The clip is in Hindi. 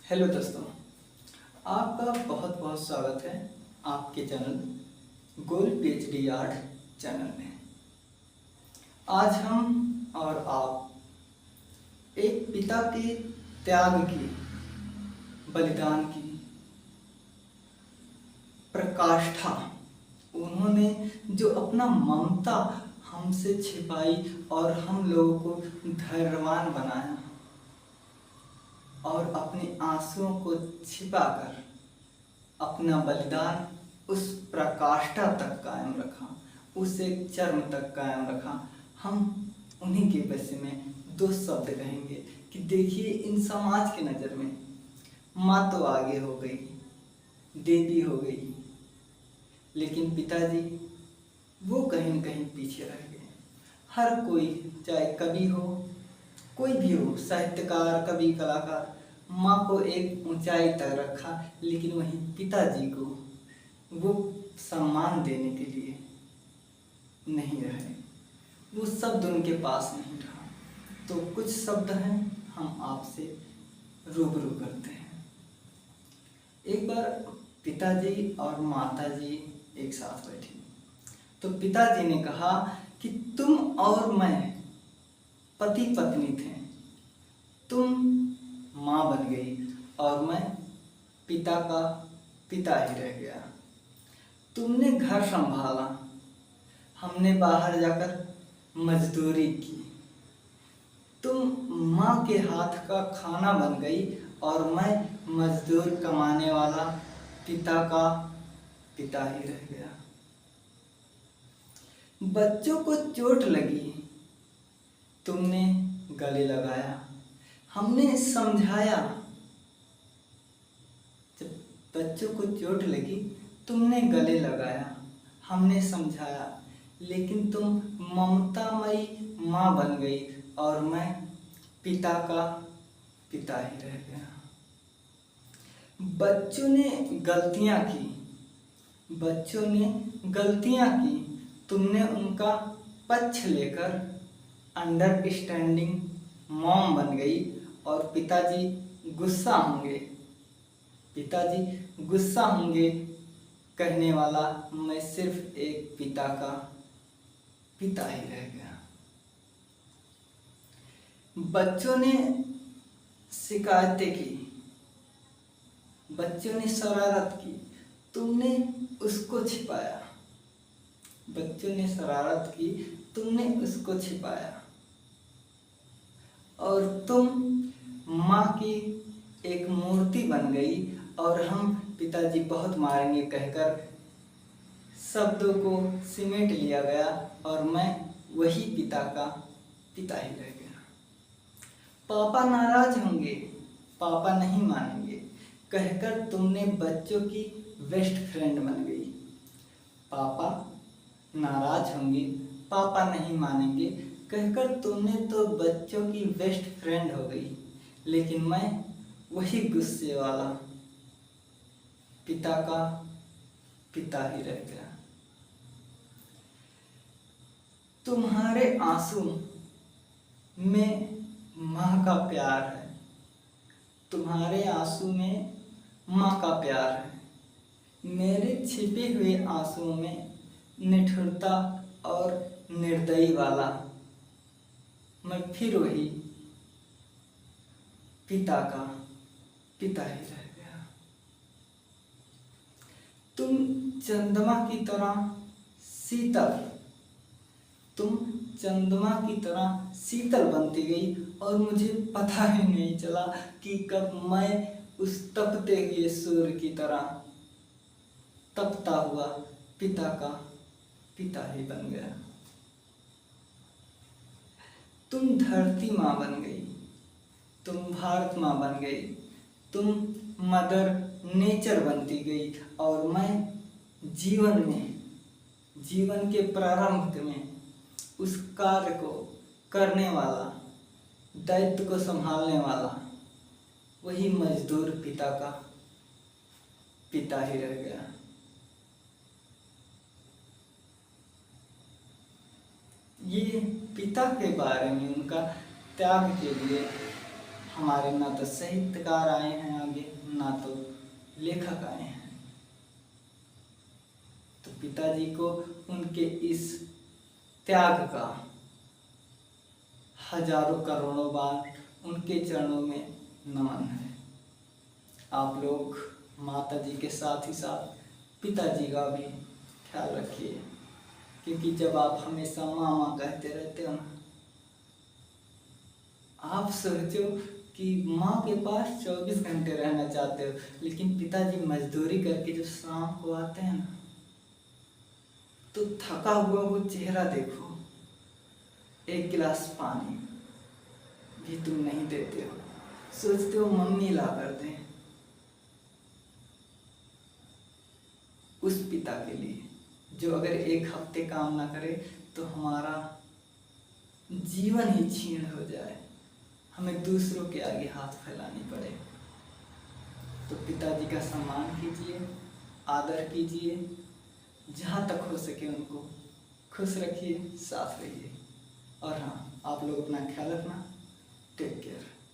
हेलो दोस्तों, आपका बहुत बहुत स्वागत है आपके चैनल गोल पीएचडी आर्ट चैनल में। आज हम और आप एक पिता के त्याग की, बलिदान की प्रकाष्ठा, उन्होंने जो अपना ममता हमसे छिपाई और हम लोगों को धैर्यवान बनाया और अपने आंसुओं को छिपाकर अपना बलिदान उस प्रकाष्ठा तक कायम रखा, उस एक चर्म तक कायम रखा। हम उन्हीं के विषय में दो शब्द कहेंगे कि देखिए, इन समाज के नज़र में माँ तो आगे हो गई, देवी हो गई, लेकिन पिताजी वो कहीं न कहीं पीछे रह गए। हर कोई, चाहे कवि हो, कोई भी हो, साहित्यकार, कवि, कलाकार, माँ को एक ऊंचाई तक रखा, लेकिन वहीं पिताजी को वो सम्मान देने के लिए नहीं रहे, वो शब्द उनके पास नहीं रहा। तो कुछ शब्द हैं, हम आपसे रूबरू करते हैं। एक बार पिताजी और माताजी एक साथ बैठी, तो पिताजी ने कहा कि तुम और मैं पति पत्नी थे, तुम माँ बन गई और मैं पिता का पिता ही रह गया। तुमने घर संभाला, हमने बाहर जाकर मजदूरी की। तुम माँ के हाथ का खाना बन गई और मैं मजदूर कमाने वाला पिता का पिता ही रह गया। बच्चों को चोट लगी, तुमने गले लगाया, हमने समझाया। जब बच्चों को चोट लगी, तुमने गले लगाया, हमने समझाया, लेकिन तुम ममतामयी माँ बन गई और मैं पिता का पिता ही रह गया। बच्चों ने गलतियाँ की, बच्चों ने गलतियाँ की, तुमने उनका पक्ष लेकर अंडरस्टैंडिंग मॉम बन गई और पिताजी गुस्सा होंगे, पिताजी गुस्सा होंगे कहने वाला मैं सिर्फ एक पिता का पिता ही रह गया। बच्चों ने शिकायतें की, बच्चों ने शरारत की, तुमने उसको छिपाया। बच्चों ने शरारत की, तुमने उसको छिपाया और तुम माँ की एक मूर्ति बन गई और हम पिताजी बहुत मारेंगे कहकर शब्दों को सिमेट लिया गया और मैं वही पिता का पिता ही रह गया। पापा नाराज होंगे, पापा नहीं मानेंगे कहकर तुमने बच्चों की बेस्ट फ्रेंड बन गई। पापा नाराज होंगे, पापा नहीं मानेंगे कहकर तुमने तो बच्चों की बेस्ट फ्रेंड हो गई, लेकिन मैं वही गुस्से वाला पिता का पिता ही रह गया। तुम्हारे आंसू में माँ का प्यार है, तुम्हारे आंसू में माँ का प्यार है, मेरे छिपे हुए आंसुओं में निठुरता और निर्दयी वाला मैं फिर वही पिता का पिता ही रह गया। तुम चंद्रमा की तरह शीतल, तुम चंद्रमा की तरह शीतल बनती गई और मुझे पता ही नहीं चला कि कब मैं उस तपते हुए सूर्य की तरह तपता हुआ पिता का पिता ही बन गया। तुम धरती माँ बन गई, तुम भारत माँ बन गई, तुम मदर नेचर बनती गई और मैं जीवन में, जीवन के प्रारंभ में उस कार्य को करने वाला, दायित्व को संभालने वाला वही मजदूर पिता का पिता ही रह गया। ये पिता के बारे में, उनका त्याग के लिए हमारे ना तो साहित्यकार आए हैं आगे, ना तो लेखक आए हैं। तो पिताजी को उनके इस त्याग का हजारों करोड़ों बार उनके चरणों में नमन है। आप लोग माता जी के साथ ही साथ पिताजी का भी ख्याल रखिए, क्योंकि जब आप हमेशा मामा कहते रहते हो ना, आप सोचो कि माँ के पास 24 घंटे रहना चाहते हो, लेकिन पिताजी मजदूरी करके जब शाम को आते हैं ना, तो थका हुआ वो चेहरा देखो, एक गिलास पानी भी तुम नहीं देते हो, सोचते हो मम्मी ला कर दें। उस पिता के लिए जो अगर एक हफ्ते काम ना करे तो हमारा जीवन ही छीन हो जाए, हमें दूसरों के आगे हाथ फैलानी पड़े। तो पिताजी का सम्मान कीजिए, आदर कीजिए, जहाँ तक हो सके उनको खुश रखिए, साथ रहिए। और हाँ, आप लोग अपना ख्याल रखना। Take care.